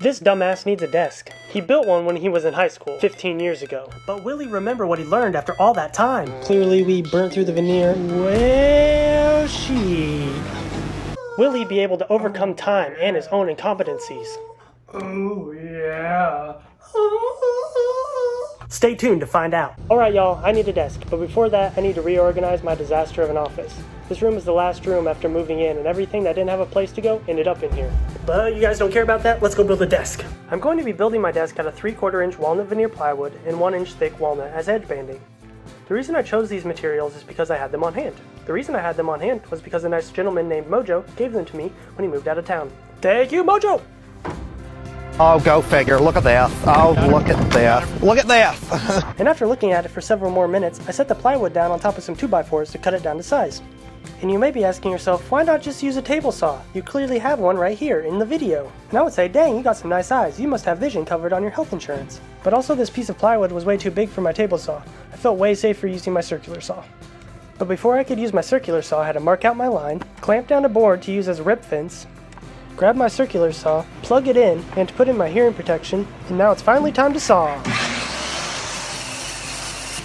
This dumbass needs a desk. He built one when he was in high school, 15 years ago. But will he remember what he learned after all that time? Clearly we burnt through the veneer. Well, shit. Will he be able to overcome time and his own incompetencies? Oh, yeah. Stay tuned to find out. Alright y'all, I need a desk, but before that I need to reorganize my disaster of an office. This room is the last room after moving in, and everything that didn't have a place to go ended up in here. But you guys don't care about that, let's go build a desk. I'm going to be building my desk out of 3/4 inch walnut veneer plywood and 1 inch thick walnut as edge banding. The reason I chose these materials is because I had them on hand. The reason I had them on hand was because a nice gentleman named Mojo gave them to me when he moved out of town. Thank you, Mojo! Oh, go figure. Look at that. Oh, look at that. Look at that. And after looking at it for several more minutes, I set the plywood down on top of some 2x4s to cut it down to size. And you may be asking yourself, why not just use a table saw? You clearly have one right here in the video. And I would say, dang, you got some nice eyes. You must have vision covered on your health insurance. But also this piece of plywood was way too big for my table saw. I felt way safer using my circular saw. But before I could use my circular saw, I had to mark out my line, clamp down a board to use as a rip fence, grab my circular saw, plug it in, and to put in my hearing protection, and now it's finally time to saw.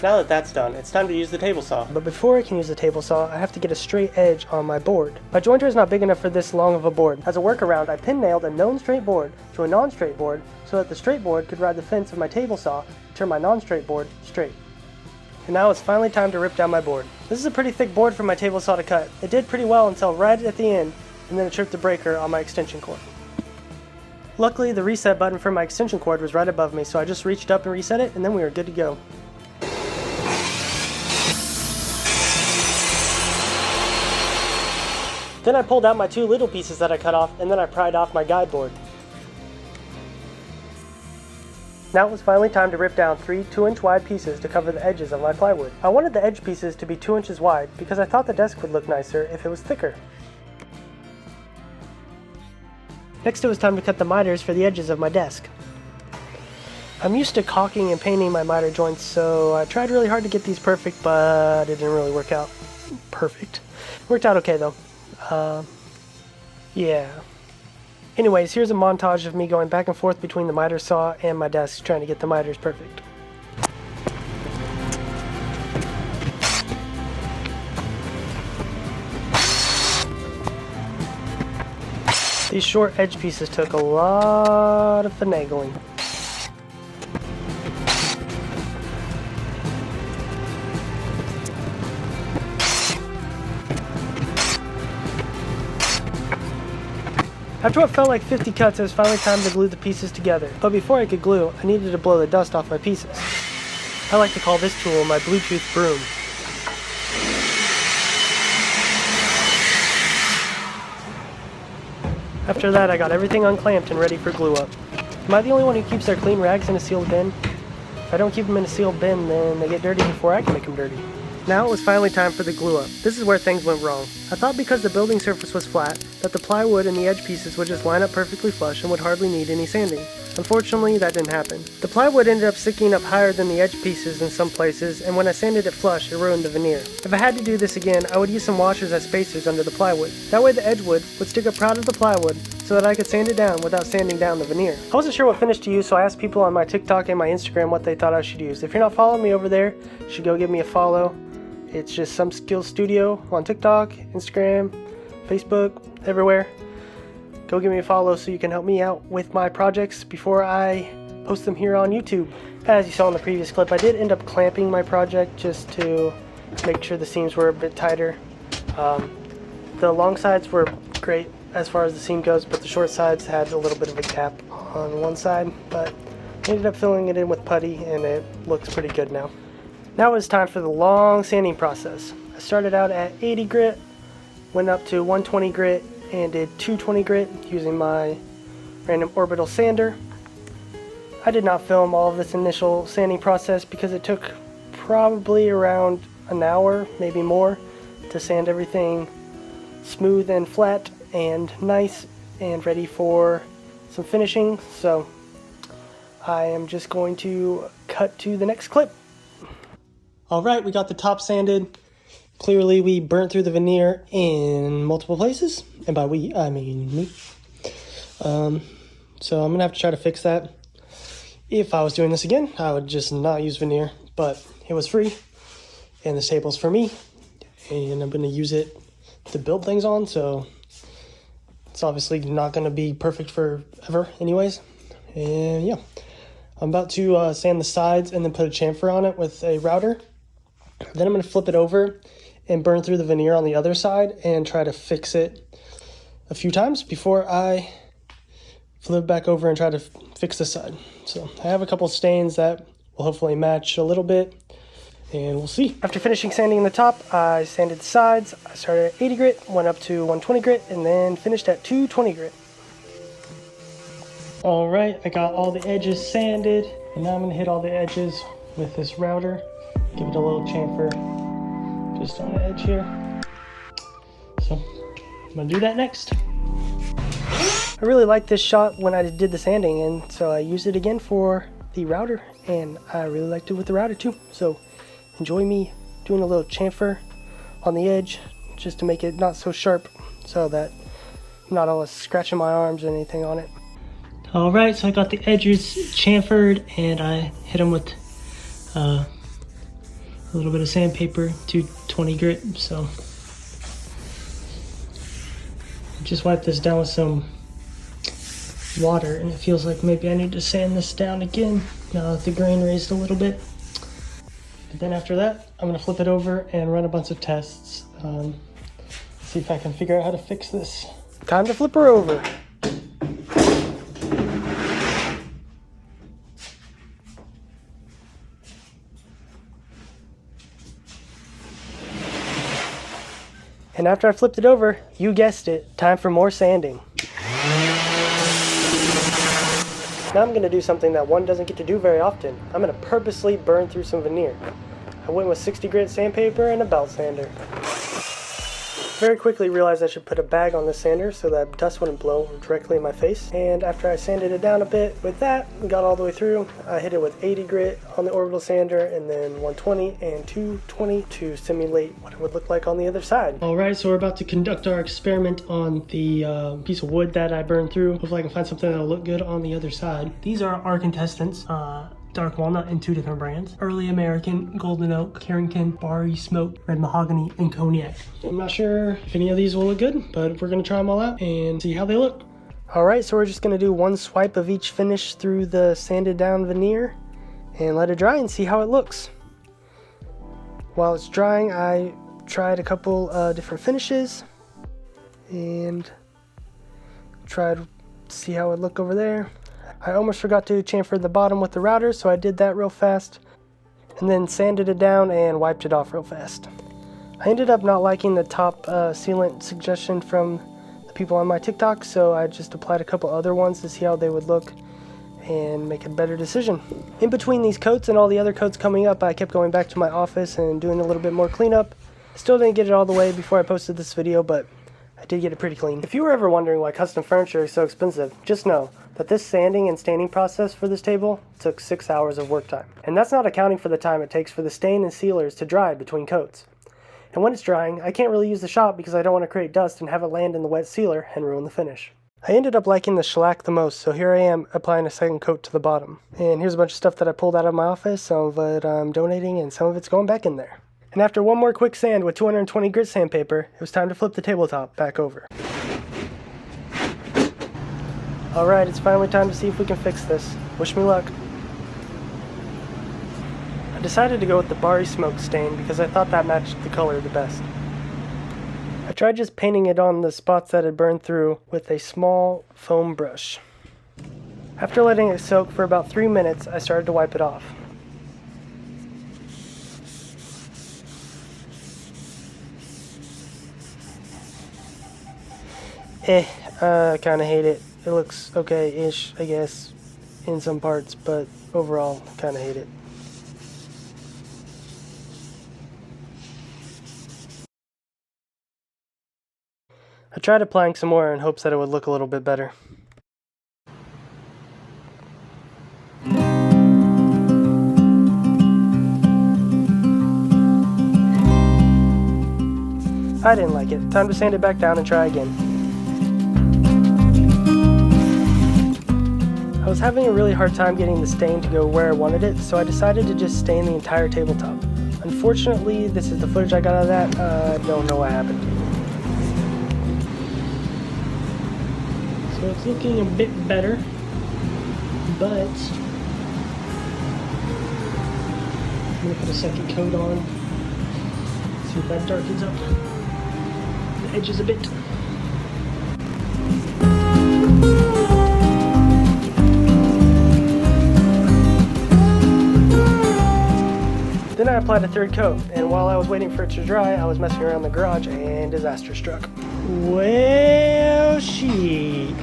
Now that that's done, it's time to use the table saw. But before I can use the table saw, I have to get a straight edge on my board. My jointer is not big enough for this long of a board. As a workaround, I pin nailed a known straight board to a non-straight board so that the straight board could ride the fence of my table saw to turn my non-straight board straight. And now it's finally time to rip down my board. This is a pretty thick board for my table saw to cut. It did pretty well until right at the end, and then it tripped the breaker on my extension cord. Luckily, the reset button for my extension cord was right above me, so I just reached up and reset it, and then we were good to go. Then I pulled out my 2 little pieces that I cut off, and then I pried off my guide board. Now it was finally time to rip down 3 2-inch wide pieces to cover the edges of my plywood. I wanted the edge pieces to be 2 inches wide because I thought the desk would look nicer if it was thicker. Next it was time to cut the miters for the edges of my desk. I'm used to caulking and painting my miter joints, so I tried really hard to get these perfect, but it didn't really work out perfect. Worked out okay though. Yeah. Anyways, here's a montage of me going back and forth between the miter saw and my desk trying to get the miters perfect. These short edge pieces took a lot of finagling. After what felt like 50 cuts, it was finally time to glue the pieces together. But before I could glue, I needed to blow the dust off my pieces. I like to call this tool my Bluetooth broom. After that, I got everything unclamped and ready for glue up. Am I the only one who keeps their clean rags in a sealed bin? If I don't keep them in a sealed bin, then they get dirty before I can make them dirty. Now it was finally time for the glue up. This is where things went wrong. I thought because the building surface was flat, that the plywood and the edge pieces would just line up perfectly flush and would hardly need any sanding. Unfortunately, that didn't happen. The plywood ended up sticking up higher than the edge pieces in some places, and when I sanded it flush, it ruined the veneer. If I had to do this again, I would use some washers as spacers under the plywood. That way the edge wood would stick up proud of the plywood, so that I could sand it down without sanding down the veneer. I wasn't sure what finish to use, so I asked people on my TikTok and my Instagram what they thought I should use. If you're not following me over there, you should go give me a follow. It's just Some Skills Studio on TikTok, Instagram, Facebook, everywhere. Go give me a follow so you can help me out with my projects before I post them here on YouTube. As you saw in the previous clip, I did end up clamping my project just to make sure the seams were a bit tighter. The long sides were great as far as the seam goes, but the short sides had a little bit of a gap on one side, but I ended up filling it in with putty and it looks pretty good now. Now it's time for the long sanding process. I started out at 80 grit, went up to 120 grit, and did 220 grit using my random orbital sander. I did not film all of this initial sanding process because it took probably around an hour, maybe more, to sand everything smooth and flat and nice and ready for some finishing. So I am just going to cut to the next clip. Alright, we got the top sanded. Clearly we burnt through the veneer in multiple places. And by we, I mean me. So I'm gonna have to try to fix that. If I was doing this again, I would just not use veneer, but it was free and this table's for me and I'm gonna use it to build things on, so it's obviously not gonna be perfect forever anyways. And yeah, I'm about to sand the sides and then put a chamfer on it with a router. Then I'm gonna flip it over and burn through the veneer on the other side and try to fix it a few times before I flip back over and try to fix this side. So I have a couple stains that will hopefully match a little bit, and we'll see. After finishing sanding the top, I sanded the sides. I started at 80 grit, went up to 120 grit, and then finished at 220 grit. All right, I got all the edges sanded, and now I'm gonna hit all the edges with this router. Give it a little chamfer just on the edge here. So I'm gonna do that next. I really liked this shot when I did the sanding, and so I used it again for the router, and I really liked it with the router too. So enjoy me doing a little chamfer on the edge just to make it not so sharp so that I'm not always scratching my arms or anything on it. All right, so I got the edges chamfered and I hit them with a little bit of sandpaper, 220 grit. So just wipe this down with some water, and it feels like maybe I need to sand this down again now that the grain raised a little bit. And then after that, I'm going to flip it over and run a bunch of tests. See if I can figure out how to fix this. Time to flip her over. And after I flipped it over, you guessed it, time for more sanding. Now I'm going to do something that one doesn't get to do very often. I'm going to purposely burn through some veneer. I went with 60 grit sandpaper and a belt sander. Very quickly realized I should put a bag on the sander so that dust wouldn't blow directly in my face. And after I sanded it down a bit with that, got all the way through, I hit it with 80 grit on the orbital sander and then 120 and 220 to simulate what it would look like on the other side. Alright, so we're about to conduct our experiment on the piece of wood that I burned through. Hopefully I can find something that'll look good on the other side. These are our contestants. Dark walnut in 2 different brands. Early American, Golden Oak, Carrington, Barry Smoke, Red Mahogany, and Cognac. I'm not sure if any of these will look good, but we're gonna try them all out and see how they look. Alright, so we're just gonna do one swipe of each finish through the sanded down veneer and let it dry and see how it looks. While it's drying, I tried a couple different finishes and tried to see how it looked over there. I almost forgot to chamfer the bottom with the router, so I did that real fast and then sanded it down and wiped it off real fast. I ended up not liking the top sealant suggestion from the people on my TikTok, so I just applied a couple other ones to see how they would look and make a better decision. In between these coats and all the other coats coming up, I kept going back to my office and doing a little bit more cleanup. Still didn't get it all the way before I posted this video, but I did get it pretty clean. If you were ever wondering why custom furniture is so expensive, just know that this sanding and staining process for this table took 6 hours of work time. And that's not accounting for the time it takes for the stain and sealers to dry between coats. And when it's drying, I can't really use the shop because I don't want to create dust and have it land in the wet sealer and ruin the finish. I ended up liking the shellac the most, so here I am applying a second coat to the bottom. And here's a bunch of stuff that I pulled out of my office. Some of it I'm donating and some of it's going back in there. And after one more quick sand with 220 grit sandpaper, it was time to flip the tabletop back over. Alright, it's finally time to see if we can fix this. Wish me luck. I decided to go with the Barry Smoke stain because I thought that matched the color the best. I tried just painting it on the spots that had burned through with a small foam brush. After letting it soak for about 3 minutes, I started to wipe it off. I kinda hate it. It looks okay-ish, I guess, in some parts, but overall, kinda hate it. I tried applying some more in hopes that it would look a little bit better. I didn't like it. Time to sand it back down and try again. was having a really hard time getting the stain to go where I wanted it, so I decided to just stain the entire tabletop. Unfortunately, this is the footage I got out of that. I don't know what happened. So it's looking a bit better, but I'm gonna put a second coat on, see if that darkens up the edges a bit. Then I applied a third coat, and while I was waiting for it to dry, I was messing around in the garage and disaster struck. Well, shit.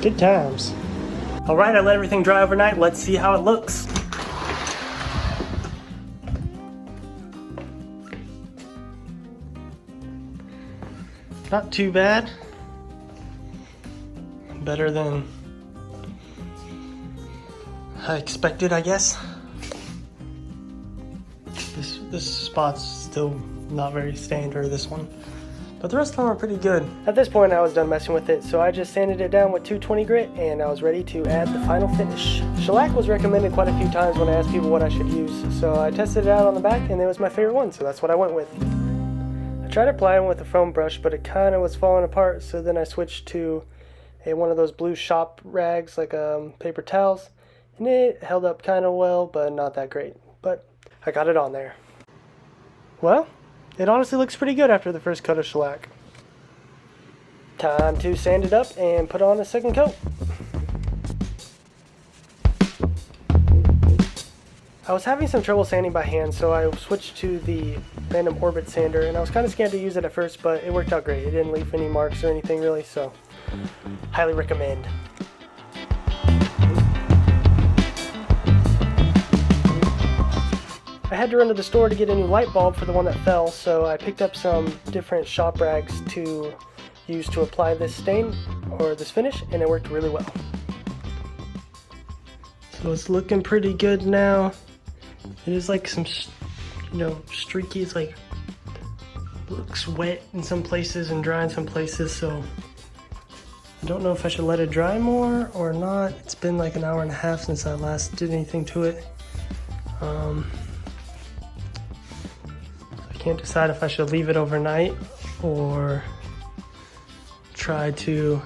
Good times. All right, I let everything dry overnight. Let's see how it looks. Not too bad. Better than I expected, I guess. This spot's still not very stained, or this one. But the rest of them are pretty good. At this point, I was done messing with it, so I just sanded it down with 220 grit, and I was ready to add the final finish. Shellac was recommended quite a few times when I asked people what I should use, so I tested it out on the back, and it was my favorite one, so that's what I went with. I tried applying with a foam brush, but it kind of was falling apart, so then I switched to one of those blue shop rags, like paper towels, and it held up kind of well, but not that great. But I got it on there. Well, it honestly looks pretty good after the first coat of shellac. Time to sand it up and put on a second coat. I was having some trouble sanding by hand, so I switched to the random orbit sander, and I was kind of scared to use it at first, but it worked out great. It didn't leave any marks or anything really, so highly recommend. I had to run to the store to get a new light bulb for the one that fell, so I picked up some different shop rags to use to apply this stain, or this finish, and it worked really well. So it's looking pretty good now. It is like some, streaky. It's like, looks wet in some places and dry in some places, so I don't know if I should let it dry more or not. It's been like an hour and a half since I last did anything to it. I can't decide if I should leave it overnight or try to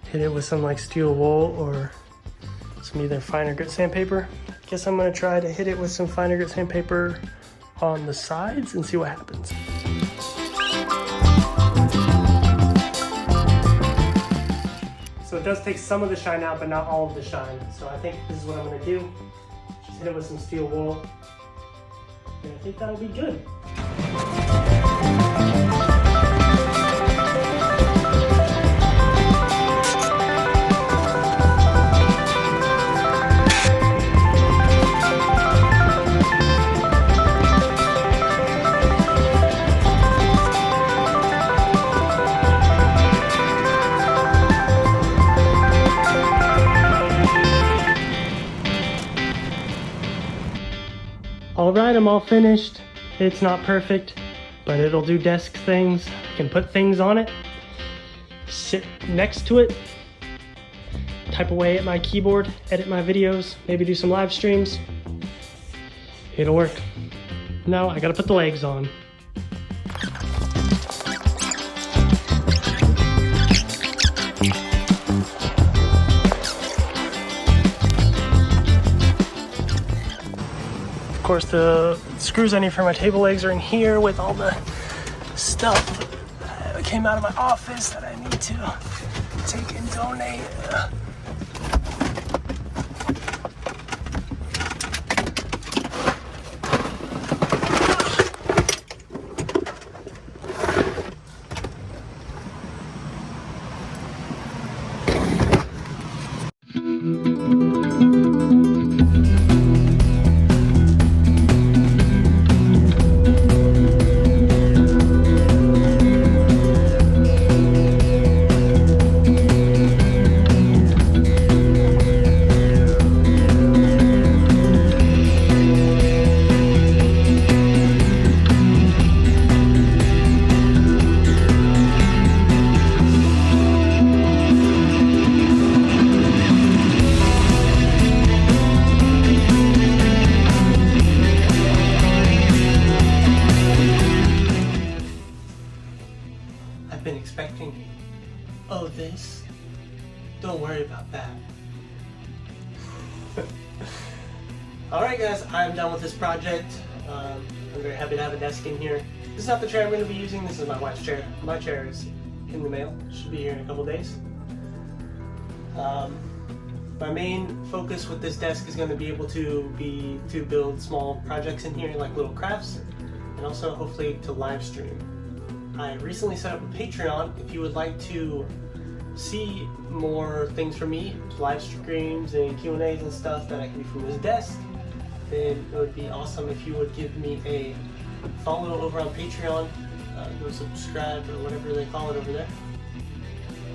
hit it with some like steel wool or some either finer grit sandpaper. I guess I'm gonna try to hit it with some finer grit sandpaper on the sides and see what happens. So it does take some of the shine out, but not all of the shine. So I think this is what I'm gonna do. Just hit it with some steel wool. And I think that'll be good. Alright, I'm all finished. It's not perfect, but it'll do desk things. I can put things on it, sit next to it, type away at my keyboard, edit my videos, maybe do some live streams. It'll work. Now I gotta put the legs on. Of course, the screws I need for my table legs are in here with all the stuff that came out of my office that I need to take and donate. have been expecting this. Don't worry about that. Alright guys, I'm done with this project. I'm very happy to have a desk in here. This is not the chair I'm going to be using, this is my wife's chair. My chair is in the mail, should be here in a couple days. My main focus with this desk is going to be able to build small projects in here, like little crafts, and also hopefully to live stream. I recently set up a Patreon. If you would like to see more things from me, live streams and Q&As and stuff that I can do from this desk, then it would be awesome if you would give me a follow over on Patreon, go subscribe or whatever they call it over there.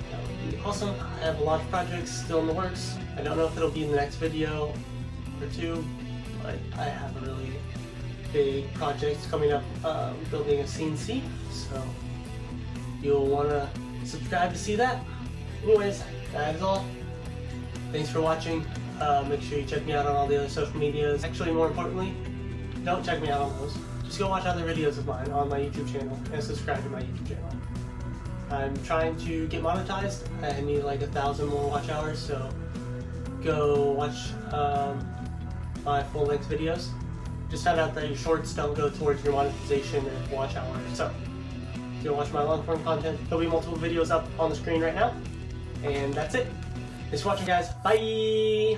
That would be awesome. I have a lot of projects still in the works. I don't know if it'll be in the next video or two, but I have a really big project coming up, building a CNC, so you'll want to subscribe to see that. Anyways, that is all. Thanks for watching. Make sure you check me out on all the other social medias. Actually, more importantly, don't check me out on those. Just go watch other videos of mine on my YouTube channel and subscribe to my YouTube channel. I'm trying to get monetized. I need like 1,000 more watch hours, so go watch my full-length videos. Just found out that your shorts don't go towards your monetization and watch hours, so go watch my long-form content. There'll be multiple videos up on the screen right now. And that's it. Thanks for watching, guys. Bye!